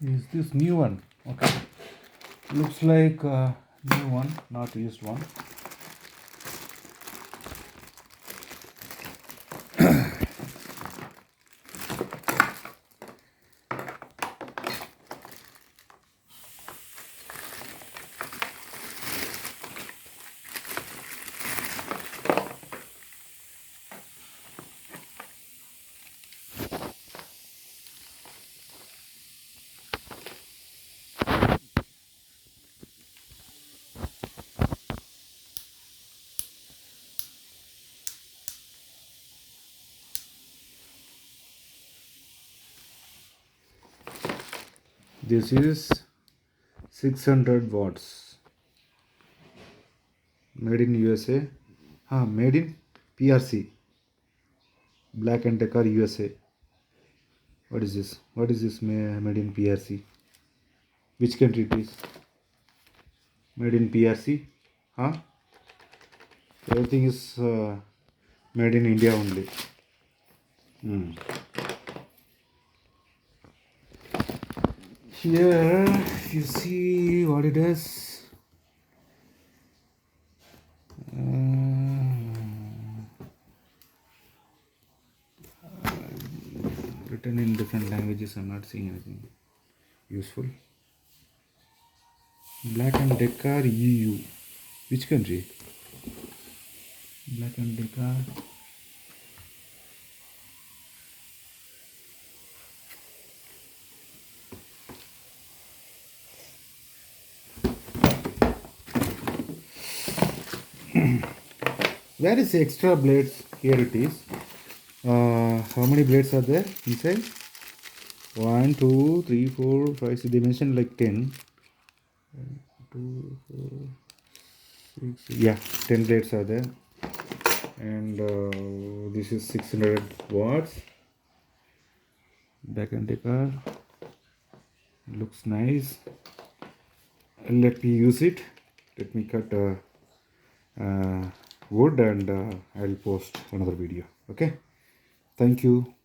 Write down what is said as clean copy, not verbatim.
is this new one. Okay, looks like new one, not used one. This is 600 watts, made in USA, made in PRC, Black and Decker USA. What is this? What is this made in PRC? Which country it is? Made in PRC? Huh? Everything is made in India only. Here, if you see what it is, written in different languages. I'm not seeing anything useful. Black and Decker EU. Which country? Black and Decker. Where is the extra blades? Here it is. How many blades are there inside? 1, 2, 3, 4, 5. So they mentioned like 10. 1, 2, 4, 6. Yeah, 10 blades are there. And this is 600 watts. Black and Decker. Looks nice. Let me use it. Let me cut wood and I'll post another video. Okay, thank you.